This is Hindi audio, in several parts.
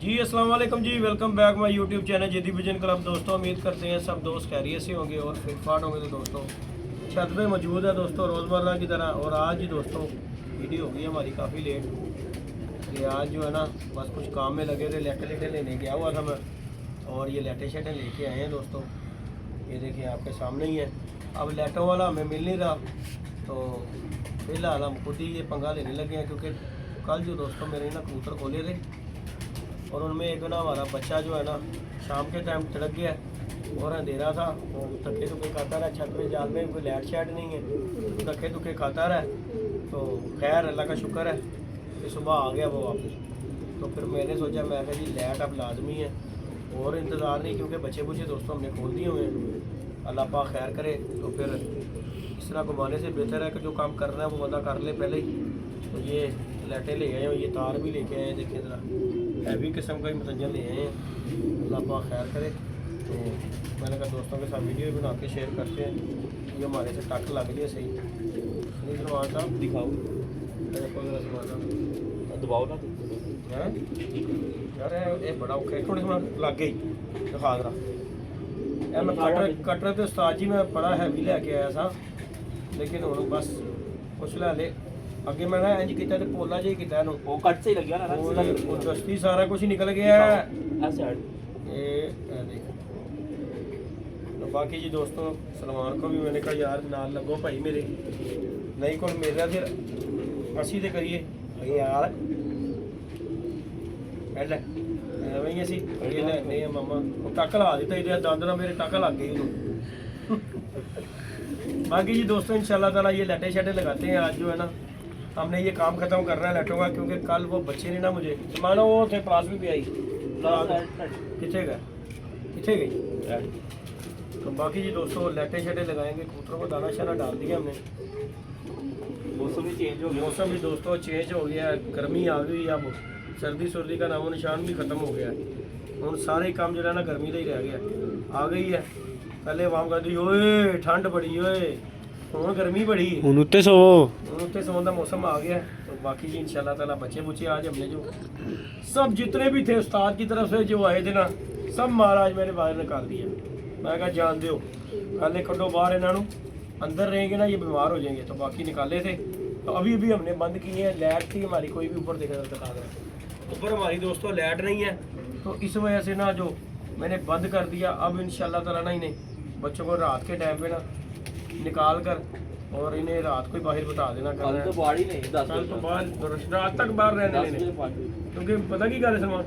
जी अस्सलाम वालेकुम जी, welcome back my YouTube channel Jedi vision club. दोस्तों उम्मीद करते हैं सब दोस्त खैरियत से होंगे और फिट फाट होंगे। तो दोस्तों छत पे मौजूद है दोस्तों रोज़मर्रा की तरह। और आज ही दोस्तों वीडियो हो गई हमारी काफ़ी लेट कि आज जो है ना बस कुछ काम में लगे थे। लेटे लेने गया हुआ था मैं और ये लेटे शेटे लेके आए हैं दोस्तों। ये देखिए आपके सामने ही है। अब लेटों वाला हमें मिल नहीं रहा तो फिलहाल हम खुद ही ये पंगा लेने लगे हैं, क्योंकि कल जो दोस्तों मेरे ना कबूतर खोले थे और उनमें एक ना हमारा बच्चा जो है ना शाम के टाइम तड़क गया और अंधेरा था और धक्के धुके खाता रहा। छत पे जाल में कोई लाइट शाइट नहीं है, धक्के धुके खाता रहा। तो खैर अल्लाह का शुक्र है कि सुबह आ गया वो वापस। तो फिर मैंने सोचा, मैं कहा जी लाइट अब लाजमी है और इंतज़ार नहीं, क्योंकि बच्चे बुच्चे दोस्तों हमने खोल दिए हुए हैं। अल्लाह पाक खैर करे। तो फिर इस तरह घुमाने से बेहतर है कि जो काम करना है वो बंदा कर ले पहले ही। तो ये लाइटें ले आए और ये तार भी लेके आए हैं, देखिए ज़रा हैवी किस्म का ही मतंजन ले आए हैं। अल्लाह पाक खैर करे। तो मैंने कहा दोस्तों के साथ वीडियो भी बना के शेयर करते हैं। ये हमारे से टक लग गई है सही। सुनील सलमान साहब दिखाओ सलमान साहब दबाओ ना है यार, ये बड़ा औखा है। थोड़ी लग गई दिखा दरा। मैं कटर तो उस्ताद जी मैं बड़ा हैवी लैके आया था, लेकिन हूँ बस कुछ लै ले अगे मैं ना इंज किया तो पोला जी किया वो कट से ही लग गया ना वो दस्ती सारा कुछ निकल गया है। ये देख। तो बाकी जी दोस्तों सलमान को भी मैंने कहा यार नाल लगो भाई मेरे, नहीं को मेरा फिर असी तो करिए यार वही असी नहीं मामा टक ला दिता ये दंद ना मेरे टक लग गई। बाकी जी दोस्तों इंशाल्लाह ताला ये लटे शटे लगाते हैं। आज जो है ना हमने ये काम खत्म करना है लटों का, क्योंकि कल वो बच्चे ने ना मुझे मानो वो थे पास भी आई कितने गए कितने गई। तो बाकी जी दोस्तों लटे शटे लगाएंगे, कबूतरों को दाना शाना डाल दिया हमने। मौसम भी चेंज हो गया, मौसम भी दोस्तों चेंज हो गया है, गर्मी आ गई। अब सर्दी सुर्दी का नामो निशान भी खत्म हो गया है। हम सारे काम जो है ना गर्मी का ही रह गया आ गई है। पहले वहाँ कहती ओए ठंड बड़ी ओए, हूँ गर्मी बड़ी हूँ उत्ते सोन का मौसम आ गया। तो बाकी जी इंशाल्लाह ताला बच्चे बुच्चे आज हमने जो सब जितने भी थे उस्ताद की तरफ से जो आए थे ना सब महाराज मेरे बाहर निकाल दिया। मैं कहा जान दो कल कड्डो बाहर इन्हों, अंदर रहेंगे ना ये बीमार हो जाएंगे। तो बाकी निकाले थे। तो अभी भी हमने बंद किए हैं। लाइट थी हमारी, कोई भी ऊपर देखा दिखा रहा है ऊपर हमारी दोस्तों लाइट नहीं है, तो इस वजह से ना जो मैंने बंद कर दिया। अब इंशाल्लाह ताला ना इन्हें बच्चों को रात के टाइम पे ना निकाल कर और इन्हें रात को ही बाहर बता देना करना है। तो बाड़ी नहीं कल तो बाहर रात तक बाहर रहने देने, क्योंकि पता की गल है सलमान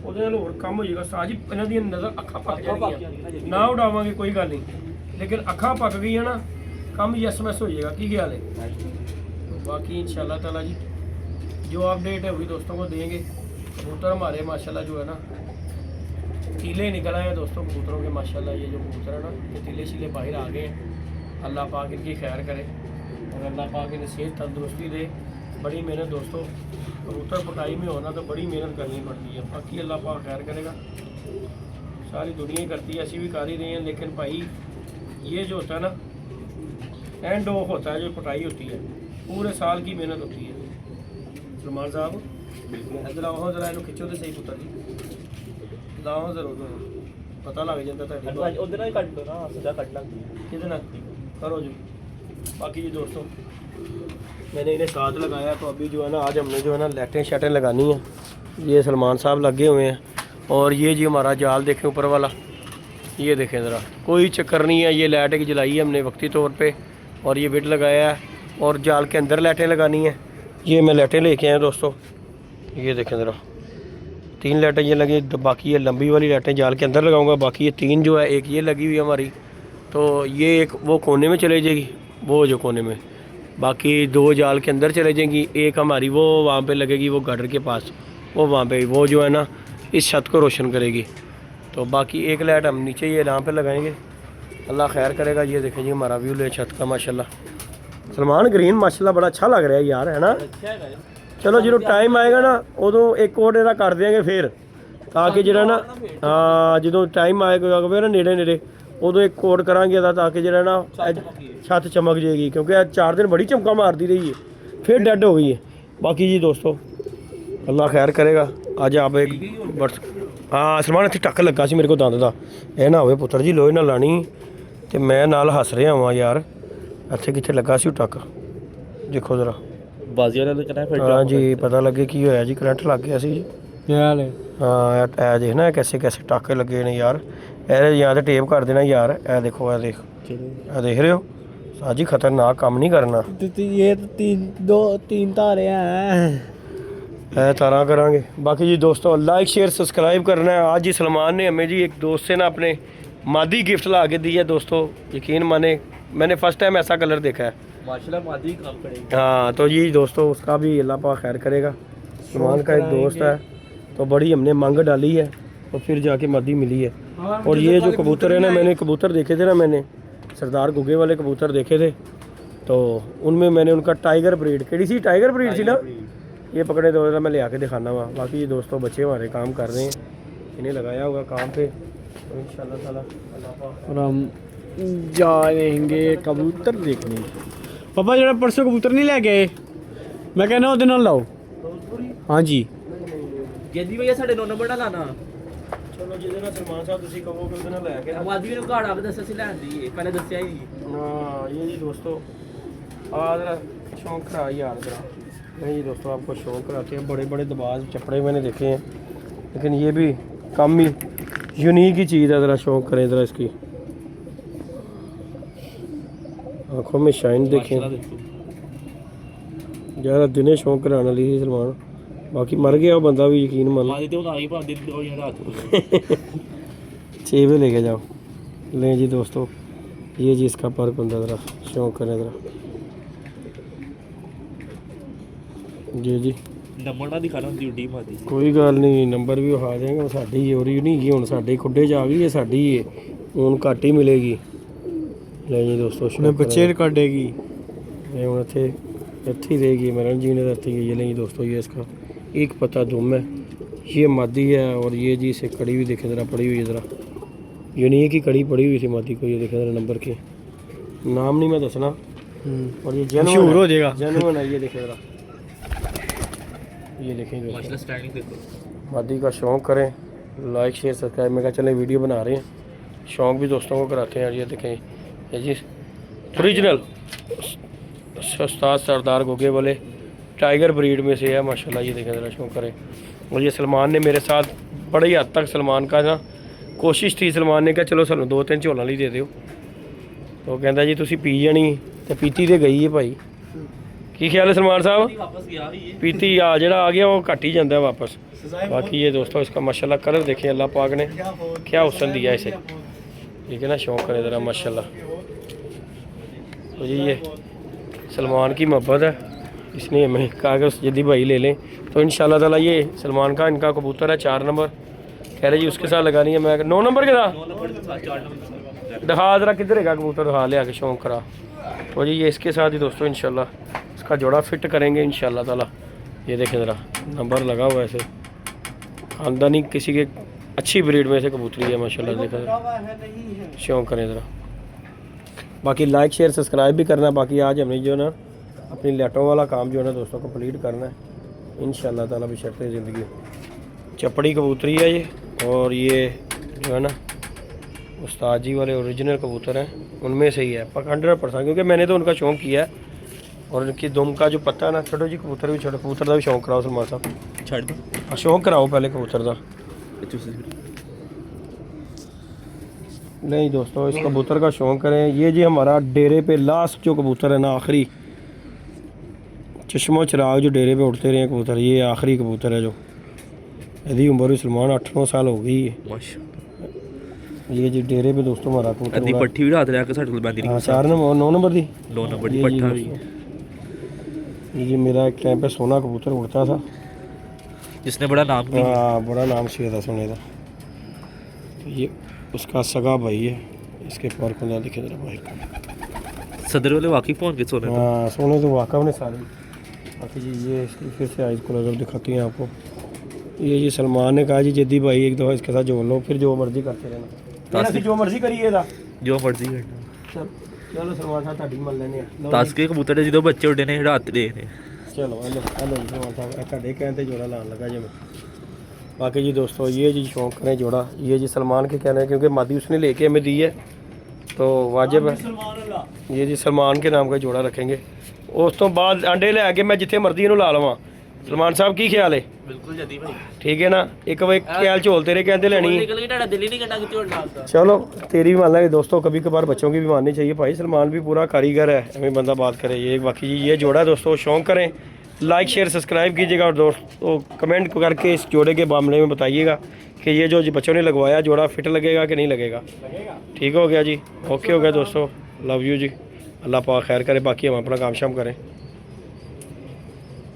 ਉਹਦੇ ਨਾਲ ਹੋਰ ਕੰਮ ਹੋ ਜਾਏਗਾ। ਸਾਜੀ ਇਹਨਾਂ ਦੀ ਨਜ਼ਰ ਅੱਖਾਂ ਪੱਕ ਜਾਣਗੀਆਂ ਨਾ ਉਡਾਵਾਂਗੇ ਕੋਈ ਗੱਲ नहीं, लेकिन ਅੱਖਾਂ पक गई है ना काम यसमस हो जाएगा। की ख्याल है? तो बाकी इंशाल्लाह ताला जी जो अपडेट है वही दोस्तों को देंगे। कबूतर हमारे माशाल्लाह जो है ना तीले निकल आए हैं दोस्तों कबूतरों के। माशाल्लाह ये जो कबूतर है ना ये तीले शीले बाहर आ गए हैं। अल्लाह पाक इनकी खैर करे और अल्लाह पाक इन्हें सेहत तंदुरुस्ती दे। बड़ी मेहनत दोस्तों, कबूतर पकाई में होना तो बड़ी मेहनत करनी पड़ती है। बाकी अल्लाह पाक खैर करेगा, सारी दुनिया ही करती है, ऐसी भी कर ही रही हैं। लेकिन भाई ये जो होता है ना एंड ऑफ होता है, जो पटाई होती है पूरे साल की मेहनत होती है। सलमान साहब इधर आओ जरा, इन्हों खिंचो तो सही पुत्र जी लाओ जरूर, पता लग जाता कितना करो जी। बाकी जी दोस्तों मैंने इन्हें साथ लगाया। तो अभी जो है ना आज हमने जो है ना लाइटें शाटें लगानी है। ये सलमान साहब लगे हुए हैं और ये जी हमारा जाल देखें ऊपर वाला, ये देखें ज़रा कोई चक्कर नहीं है। ये लाइट की जलाई है हमने वक्ती तौर पे और ये बिट लगाया है और जाल के अंदर लाइटें लगानी है। ये मैं लाइटें लेके आया दोस्तों, ये देखें ज़रा 3 लाइटें ये लगी। बाकी ये लंबी वाली लाइटें जाल के अंदर लगाऊंगा। बाकी ये 3 जो है एक ये लगी हुई है हमारी, तो ये एक वो कोने में चले जाएगी, वो जो कोने में, बाकी 2 जाल के अंदर चले जाएंगी। एक हमारी वो वहाँ पे लगेगी वो गटर के पास, वो वहाँ पे वो जो है ना इस छत को रोशन करेगी। तो बाकी एक लाइट हम नीचे ये यहाँ पे लगाएंगे। अल्लाह खैर करेगा। ये देखें जी हमारा व्यू ले छत का माशाल्लाह। सलमान ग्रीन माशाल्लाह बड़ा अच्छा लग रहा है यार, है ना? चलो जो टाइम आएगा ना उदों एक और ਇਹਦਾ कर देंगे फिर, ताकि जो ना हाँ जो टाइम आएगा ना नेड़े नेड़े उदों एक कोड करांगे ताकि जो ना छत चमक जाएगी, क्योंकि 4 दिन बड़ी चमका मारती रही है फिर डेड हो गई है। बाकी जी दोस्तों अल्लाह खैर करेगा। ਅੱਜ ਆਪੇ ਬਰਸ ਹਾਂ ਸਲਮਾਨ ਇੱਥੇ ਟੱਕ ਲੱਗਾ ਸੀ ਮੇਰੇ ਕੋਲ ਦੰਦ ਦਾ। ਇਹ ਨਾ ਹੋਵੇ ਪੁੱਤਰ ਜੀ ਲੋਹੇ ਨਾਲ ਲਾਣੀ ਤੇ ਮੈਂ ਨਾਲ ਹੱਸ ਰਿਹਾ ਹਾਂ ਯਾਰ। ਇੱਥੇ ਕਿੱਥੇ ਲੱਗਾ ਸੀ ਉਹ ਟੱਕ, ਦੇਖੋ ਜ਼ਰਾ। ਬਾਜ਼ੀਆਂ ਨਾਲ ਕਰਨਾ ਫਿਰ ਹਾਂ ਜੀ ਪਤਾ ਲੱਗੇ ਕੀ ਹੋਇਆ ਜੀ, ਕਰੰਟ ਲੱਗ ਗਿਆ ਸੀ ਜੀ। ਹਾਂ ਇਹ ਦੇਖ ਨਾ ਕੈਸੇ ਕੈਸੇ ਟਾਕੇ ਲੱਗੇ ਨੇ ਯਾਰ। ਇਹ ਜਾਂ ਤਾਂ ਟੇਪ ਕਰ ਦੇਣਾ ਯਾਰ। ਇਹ ਦੇਖੋ, ਇਹ ਦੇਖ, ਇਹ ਦੇਖ ਰਹੇ ਹੋ ਸਾਜੀ, खतरनाक काम नहीं करना। ये तो तीन तारे हैं। तारा करांगे। बाकी जी दोस्तों लाइक शेयर सब्सक्राइब करना है। आज जी सलमान ने हमें जी एक दोस्त से ना अपने मादी गिफ्ट ला के दी है दोस्तों। यकीन माने मैंने फर्स्ट टाइम ऐसा कलर देखा है माशाल्लाह, मादी काम करेगी। हाँ तो जी दोस्तों उसका भी अल्लाह पाक खैर करेगा। सलमान का एक दोस्त है तो बड़ी हमने मांग डाली है और फिर जाके मादी मिली है। और ये जो कबूतर है ना, मैंने कबूतर देखे थे ना, मैंने सरदार गुगे वाले कबूतर देखे थे तो उनमें मैंने उनका टाइगर ब्रीड केड़ी सी, टाइगर ब्रीड सी ना, ये पकड़े तो मैं ले आके दिखाना हुआ। बाकी ये दोस्तों बच्चे हमारे काम कर रहे हैं, इन्हें लगाया होगा काम पे तो इंशाल्लाह ताला अल्लाह पाक। और हम जाएंगे कबूतर देखने। पापा जो परसों कबूतर नहीं लेके आए, मैं कहना ਉਹਦੇ ਨਾਲ ਲਾਓ। हाँ जी ਜੈਦੀ ਭਈਆ ਸਾਡੇ 9 ਨੰਬਰ ਨਾਲ ਲਾਣਾ। चलो ਜਿਹਦੇ ਨਾਲ सलमान साहब ਤੁਸੀਂ ਕਹੋਗੇ ਉਹਦੇ ਨਾਲ ਲੈ ਕੇ ਨਾ। ਮਾਦੀ ਨੂੰ ਘਾੜ ਆ ਕੇ ਦੱਸਿਆ ਸੀ ਲੈਣ ਦੀ, ਪਹਿਲੇ ਦੱਸਿਆ ਹੀ ਨਹੀਂ। हाँ ये जी दोस्तों आज शौक करा यार जरा। नहीं जी दोस्तों आपको शौक कराते हैं। बड़े बड़े दबाज चपड़े मैंने देखे हैं, लेकिन ये भी कम ही यूनिक ही चीज़ है। ज़रा शौक करें ज़रा इसकी, आँखों में शाइन देखें। ज़्यादा दिने शौक कराने वाली थी सलमान, बाकी मर गया वो बंदा भी, यकीन मान। ਮਾਦੀ ਤੇ ਉਹ ਆ ਗਈ ਭਾਂਦੀ ਉਹ ਜਿਹੜਾ ਰਾਤ 6 पे लेके जाओ। लें जी दोस्तों ये जी इसका पर बंदा ज़रा शौक करें ज़रा। जी जी ਨੰਬਰ ਨਾਲ ਦਿਖਾਣਾ ਹੁੰਦੀ ਉੱਡੀ ਮਾਦੀ। ਕੋਈ ਗੱਲ ਨਹੀਂ, ਨੰਬਰ ਵੀ ਵਿਖਾ ਦੇਂਗੇ। ਸਾਡੀ ਹੋਰੀ ਨਹੀਂ ਗਈ ਹੁਣ, ਸਾਡੇ ਖੁੱਡੇ 'ਚ ਆ ਗਈ, ਇਹ ਸਾਡੀ ਹੈ ਹੁਣ, ਘੱਟ ਹੀ ਮਿਲੇਗੀ। ਲੈ ਜੀ ਦੋਸਤੋ मैं बच्चे काटेगी। ये ਹੁਣ ਇੱਥੇ ਹੀ रहेगी मरण जी ने रहती है। ये नहीं दोस्तों ये इसका एक पता दुम है, ये मादी है। और ये जी इसे कड़ी भी देखे ज़रा, पड़ी हुई है ज़रा, यूनिक की कड़ी पड़ी हुई थी मादी को। ये देखे ज़रा नंबर के, नाम नहीं मैं दसना। और ये मशहूर हो जाएगा। जेन्युइन है। ये देखें ज़रा, ये देखें दोस्तों। ਮਾਸ਼ਾल्लाह ਸਟੈਂਡਿੰग ਦੇਖੋ। मादी का शौक़ करें, लाइक शेयर सब्सक्राइब। मैं कहा चले वीडियो बना रहे हैं, शौक़ भी दोस्तों को कराते हैं। ये देखें ये जी ओरिजिनल उस्ताद सरदार गोगे वाले टाइगर ब्रीड में से है माशाल्लाह। ये देखें ज़रा शौक़ करें। और ये सलमान ने मेरे साथ बड़ी हद तक, सलमान का ना कोशिश थी, सलमान ने कहा चलो सानू 2-3 झोलां ली दे दो, तो कहता जी तुसी पी जानी, तो पीती तो गई है भाई। की ख्याल है सलमान साहब? ਵਾਪਸ ਗਿਆ ਹੀ ਇਹ। पीती आ जड़ा आ गया वो घट ही जाता है वापस। बाकी ये दोस्तों इसका माशाल्लाह कलर देखें, अल्लाह पाक ने क्या हुस्न दिया इसे, ठीक है ना। शौक़ करें ज़रा माशाल्लाह। तो जी ये सलमान की मोहब्बत है, इसने हमें कहा कि जल्दी भाई ले लें, तो इंशाल्लाह ताला ये सलमान का इनका कबूतर है 4 नंबर, कह रहे जी उसके साथ लगानी है। मैं 9 नंबर के साथ 9 नंबर के साथ 4 नंबर दिखा ज़रा, किधर है कबूतर, दिखा ले आके शौक़ करा। तो जी ये इसके साथ ही दोस्तों इंशाल्लाह इसका जोड़ा फिट करेंगे इंशाल्लाह ताला। ये देखें ज़रा नंबर लगा हुआ है ऐसे, ख़ानदानी किसी के अच्छी ब्रीड में से कबूतरी है माशाल्लाह। देखा शौक़ करें ज़रा। बाकी लाइक शेयर सब्सक्राइब भी करना। बाकी आज हमने जो ना अपनी लेटों वाला काम जो है ना दोस्तों कंप्लीट करना है इंशाल्लाह ताला बशर्ते ज़िंदगी। चपड़ी कबूतरी है ये, और ये जो है ना उस्ताद जी वाले ओरिजिनल कबूतर हैं, उनमें से ही है 100%, क्योंकि मैंने तो उनका शौक़ किया है। और उनकी दुम का जो पता है ना, छोटो जी कबूतर भी, छोटे कबूतर का भी शौक़ कराओ सलमान साहब। ਛੱਡ ਦੋ। शौक़ कराओ पहले कबूतर का। नहीं दोस्तों इस कबूतर का शौक़ करें। ये जी हमारा डेरे पे लास्ट जो कबूतर है ना, आखिरी चश्मो चिराग जो डेरे पे उड़ते रहे कबूतर, ये आखिरी कबूतर है जो, यदि उम्र भी सलमान 8-9 साल हो गई है। ਮਾਸ਼ਾਅੱਲਾ। ये जी डेरे पे दोस्तों हमारा कबूतर ਅੱਧੀ उड़ा। ਪੱਠੀ ਵੀ ਰਾਤ ਲੈ ਕੇ ਸਾਡੇ ਕੋਲ ਬੰਦੀ हाँ ਨਹੀਂ। 4 नंबर 9 नंबर दी 9 नंबर ਦੀ ये जी ਪੱਠਾ ਵੀ, दोस्तों, ये जी मेरा एक टाइम पे सोना कबूतर उड़ता था। जिसने बड़ा नाम किया। हाँ बड़ा नाम से था सोने का। तो ये उसका सगा भाई है, इसके पर खुदा दिखे जरा भाई। सदर वाले वाकई पहुंच गए सोने। हाँ सोने तो वाकफ ने सारे। बाकी जी ये इसकी फिर से आइज़ को नज़र दिखाती हैं आपको। ये जी सलमान ने कहा जी जद्दी भाई एक दफ़ा इसके साथ जोड़ लो, फिर जो मर्जी करते रहना, जो मर्जी करिए था जो मर्जी करना। चलो सलमान साहब ताड़ी मल लेने। 10 के कबूतर ਦੇ ਜਦੋਂ ਬੱਚੇ ਉੱਡੇ ਨੇ ਰਾਤ ਦੇ ਨੇ। चलो हेलो हेलो सलमान साहब ਤੁਹਾਡੇ ਕਹਿਣ ਤੇ ਜੋੜਾ ਲਾਣ ਲੱਗਾ ਜੇ मैं बाकी जी दोस्तों ये जी शौक करें जोड़ा, ये जी सलमान के कहना है क्योंकि मादी उसने लेके हमें दी है तो वाजिब है। ये जी सलमान के नाम का जोड़ा रखेंगे। उस तो बाद अंडे लैके मैं जिथे मर्जी इन्हू ला लवां। सलमान साहब की ख्याल है? बिल्कुल जदी भाई ठीक है ना। एक वे ख्याल झोल तेरे कहते लेनी है। निकल के ਤੁਹਾਡਾ ਦਿਲ ਹੀ नहीं करना कि डाल दा चलो तेरी भी मान लेंगे दोस्तों, कभी कभार बच्चों की भी माननी चाहिए भाई। सलमान भी पूरा कारीगर है, हमें बंदा बात करे। ये बाकी जी ये जोड़ा दोस्तों शौक करें, लाइक शेयर सब्सक्राइब कीजिएगा और दोस्तों कमेंट करके इस जोड़े के मामले में बताइएगा कि ये जो बच्चों ने लगवाया जोड़ा फिट लगेगा कि नहीं लगेगा। ठीक हो गया जी, ओके हो गया दोस्तों, लव यू जी, अल्लाह पाक खैर करे। बाकी हम अपना काम शाम करें।